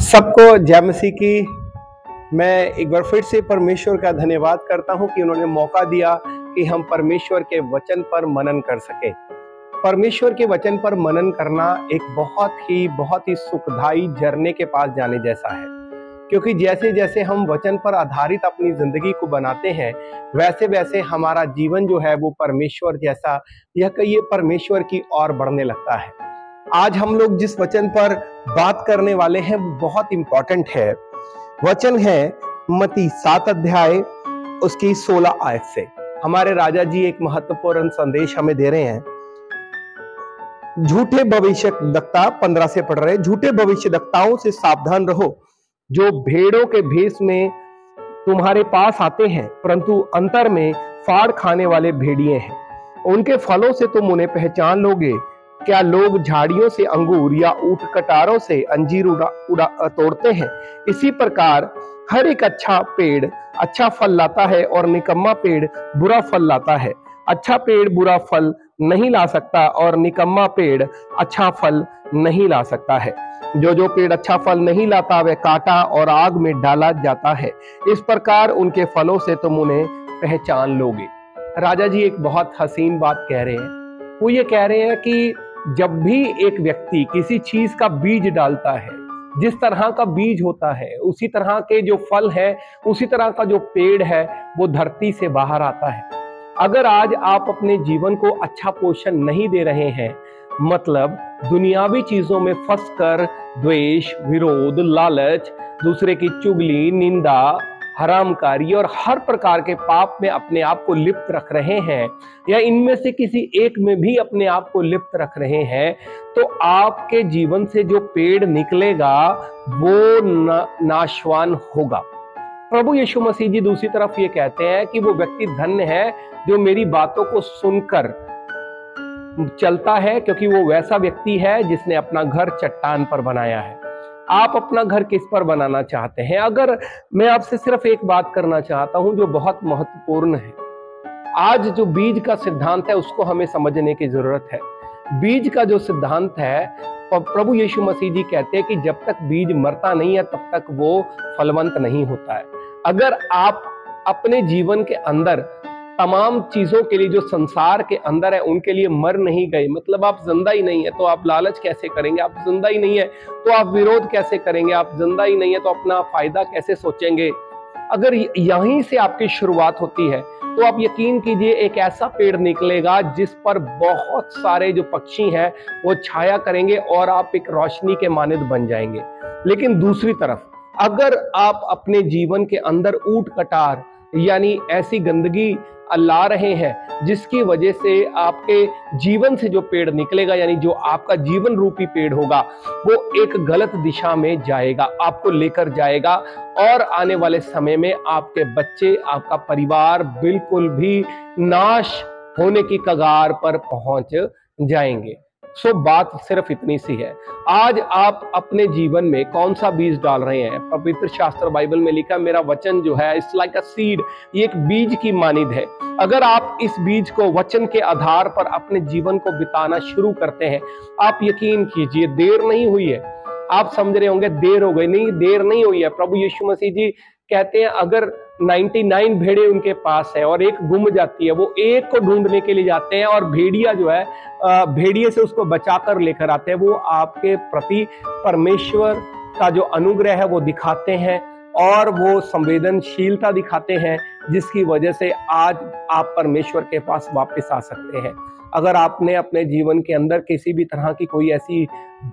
सबको जय मसीह की। मैं एक बार फिर से परमेश्वर का धन्यवाद करता हूं कि उन्होंने मौका दिया कि हम परमेश्वर के वचन पर मनन कर सके। परमेश्वर के वचन पर मनन करना एक बहुत ही सुखदाई झरने के पास जाने जैसा है, क्योंकि जैसे जैसे हम वचन पर आधारित अपनी जिंदगी को बनाते हैं वैसे वैसे हमारा जीवन जो है वो परमेश्वर जैसा, यह कहिए परमेश्वर की ओर बढ़ने लगता है। आज हम लोग जिस वचन पर बात करने वाले हैं वो बहुत इंपॉर्टेंट है। वचन है मत्ती 7 अध्याय उसकी 16 आयत से। हमारे राजा जी एक महत्वपूर्ण संदेश हमें दे रहे हैं। झूठे भविष्यद्वक्ता 15 से पढ़ रहे, झूठे भविष्यद्वक्ताओं से सावधान रहो, जो भेड़ों के भेष में तुम्हारे पास आते हैं परंतु अंतर में फाड़ खाने वाले भेड़िए हैं। उनके फलों से तुम उन्हें पहचान लोगे। क्या लोग झाड़ियों से अंगूर या ऊंट कटारों से अंजीर तोड़ते हैं? इसी प्रकार हर एक अच्छा पेड़ अच्छा फल लाता है और निकम्मा पेड़ बुरा फल लाता है। अच्छा पेड़ बुरा फल नहीं ला सकता और निकम्मा पेड़ अच्छा फल नहीं ला सकता है। जो पेड़ अच्छा फल नहीं लाता वह काटा और आग में डाला जाता है। इस प्रकार उनके फलों से तुम उन्हें पहचान लोगे। राजा जी एक बहुत हसीन बात कह रहे हैं। वो ये कह रहे हैं कि जब भी एक व्यक्ति किसी चीज का बीज डालता है, जिस तरह का बीज होता है उसी तरह के जो फल है, उसी तरह का जो पेड़ है वो धरती से बाहर आता है। अगर आज आप अपने जीवन को अच्छा पोषण नहीं दे रहे हैं, मतलब दुनियावी चीजों में फंसकर द्वेष, विरोध, लालच, दूसरे की चुगली, निंदा, हरामकारी और हर प्रकार के पाप में अपने आप को लिप्त रख रहे हैं, या इनमें से किसी एक में भी अपने आप को लिप्त रख रहे हैं, तो आपके जीवन से जो पेड़ निकलेगा वो नाशवान होगा। प्रभु यीशु मसीह जी दूसरी तरफ ये कहते हैं कि वो व्यक्ति धन्य है जो मेरी बातों को सुनकर चलता है, क्योंकि वो वैसा व्यक्ति है जिसने अपना घर चट्टान पर बनाया है। आप अपना घर किस पर बनाना चाहते हैं? अगर मैं आपसे सिर्फ एक बात करना चाहता हूं जो बहुत महत्वपूर्ण है। आज जो बीज का सिद्धांत है उसको हमें समझने की जरूरत है। बीज का जो सिद्धांत है, प्रभु यीशु मसीह जी कहते हैं कि जब तक बीज मरता नहीं है तब तक वो फलवंत नहीं होता है। अगर आप अपने जीवन के अंदर तमाम चीजों के लिए जो संसार के अंदर है उनके लिए मर नहीं गए, मतलब आप जिंदा ही नहीं है, तो आप लालच कैसे करेंगे? आप जिंदा ही नहीं है तो आप विरोध कैसे करेंगे? आप जिंदा ही नहीं है तो अपना फायदा कैसे सोचेंगे? अगर यहीं से आपकी शुरुआत होती है तो आप यकीन कीजिए एक ऐसा पेड़ निकलेगा जिस पर बहुत सारे जो पक्षी हैं वो छाया करेंगे और आप एक रोशनी के मानिंद बन जाएंगे। लेकिन दूसरी तरफ अगर आप अपने जीवन के अंदर ऊंट कटार यानी ऐसी गंदगी ला रहे हैं जिसकी वजह से आपके जीवन से जो पेड़ निकलेगा, यानी जो आपका जीवन रूपी पेड़ होगा, वो एक गलत दिशा में जाएगा, आपको लेकर जाएगा और आने वाले समय में आपके बच्चे, आपका परिवार बिल्कुल भी नाश होने की कगार पर पहुंच जाएंगे। सो बात सिर्फ इतनी सी है। आज आप अपने जीवन में कौन सा बीज डाल रहे हैं? पवित्र शास्त्र बाइबल में लिखा, मेरा वचन जो है इट्स लाइक अ सीड, ये एक बीज की मानिंद है। अगर आप इस बीज को वचन के आधार पर अपने जीवन को बिताना शुरू करते हैं, आप यकीन कीजिए देर नहीं हुई है। आप समझ रहे होंगे देर हो गई, नहीं, देर नहीं हुई है। प्रभु यीशु मसीह जी कहते हैं अगर 99 भेड़े उनके पास है और एक गुम जाती है, वो एक को ढूंढने के लिए जाते हैं और भेड़िया जो है भेड़िए से उसको बचाकर लेकर आते हैं। वो आपके प्रति परमेश्वर का जो अनुग्रह है वो दिखाते हैं और वो संवेदनशीलता दिखाते हैं, जिसकी वजह से आज आप परमेश्वर के पास वापस आ सकते हैं। अगर आपने अपने जीवन के अंदर किसी भी तरह की कोई ऐसी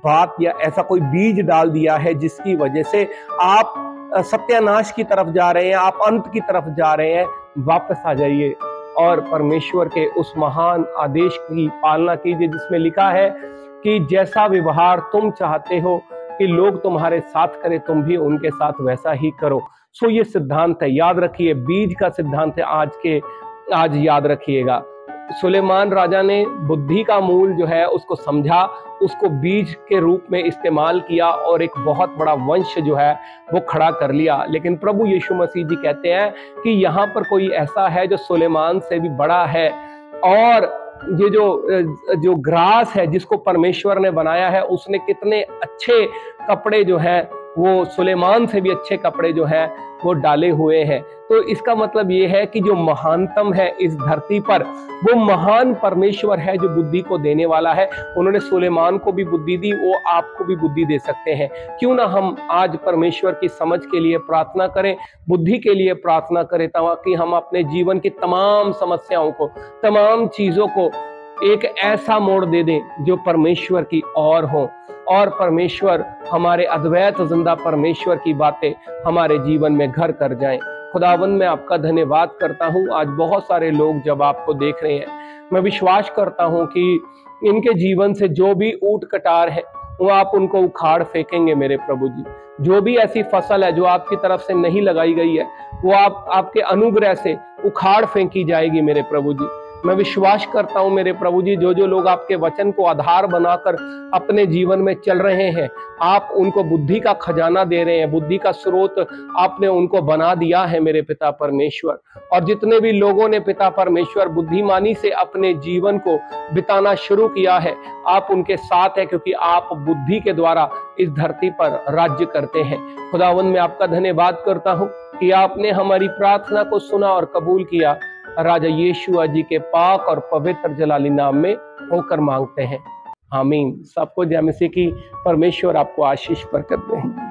बात या ऐसा कोई बीज डाल दिया है जिसकी वजह से आप सत्यानाश की तरफ जा रहे हैं, आप अंत की तरफ जा रहे हैं, वापस आ जाइए और परमेश्वर के उस महान आदेश की पालना कीजिए जिसमें लिखा है कि जैसा व्यवहार तुम चाहते हो कि लोग तुम्हारे साथ करें, तुम भी उनके साथ वैसा ही करो। सो ये सिद्धांत है, याद रखिए, बीज का सिद्धांत है। आज याद रखिएगा। सुलेमान राजा ने बुद्धि का मूल जो है उसको समझा, उसको बीज के रूप में इस्तेमाल किया और एक बहुत बड़ा वंश जो है वो खड़ा कर लिया। लेकिन प्रभु यीशु मसीह जी कहते हैं कि यहाँ पर कोई ऐसा है जो सुलेमान से भी बड़ा है, और ये जो ग्रास है जिसको परमेश्वर ने बनाया है, उसने कितने अच्छे कपड़े जो है वो सुलेमान से भी अच्छे कपड़े जो है वो डाले हुए हैं। तो इसका मतलब ये है कि जो महानतम है इस धरती पर, वो महान परमेश्वर है जो बुद्धि को देने वाला है। उन्होंने सुलेमान को भी बुद्धि दी, वो आपको भी बुद्धि दे सकते हैं। क्यों ना हम आज परमेश्वर की समझ के लिए प्रार्थना करें, बुद्धि के लिए प्रार्थना करें, ताकि हम अपने जीवन की तमाम समस्याओं को, तमाम चीजों को एक ऐसा मोड़ दे दें जो परमेश्वर की ओर हो, और परमेश्वर, हमारे अद्वैत जिंदा परमेश्वर की बातें हमारे जीवन में घर कर जाएं। खुदावंद, मैं आपका धन्यवाद करता हूं। आज बहुत सारे लोग जब आपको देख रहे हैं, मैं विश्वास करता हूं कि इनके जीवन से जो भी ऊट कटार है वो आप उनको उखाड़ फेंकेंगे मेरे प्रभु जी। जो भी ऐसी फसल है जो आपकी तरफ से नहीं लगाई गई है, वो आपके अनुग्रह से उखाड़ फेंकी जाएगी मेरे प्रभु जी। मैं विश्वास करता हूं मेरे प्रभु जी, जो जो लोग आपके वचन को आधार बनाकर अपने जीवन में चल रहे हैं, आप उनको बुद्धि का खजाना दे रहे हैं, बुद्धि का स्रोत आपने उनको बना दिया है मेरे पिता परमेश्वर। और जितने भी लोगों ने पिता परमेश्वर बुद्धिमानी से अपने जीवन को बिताना शुरू किया है, आप उनके साथ है, क्योंकि आप बुद्धि के द्वारा इस धरती पर राज्य करते हैं। खुदावंद, मैं आपका धन्यवाद करता हूँ कि आपने हमारी प्रार्थना को सुना और कबूल किया। राजा यीशु जी के पाक और पवित्र जलाली नाम में होकर मांगते हैं, आमीन। सबको जय मसीह की। परमेश्वर आपको आशीष बरकत दे।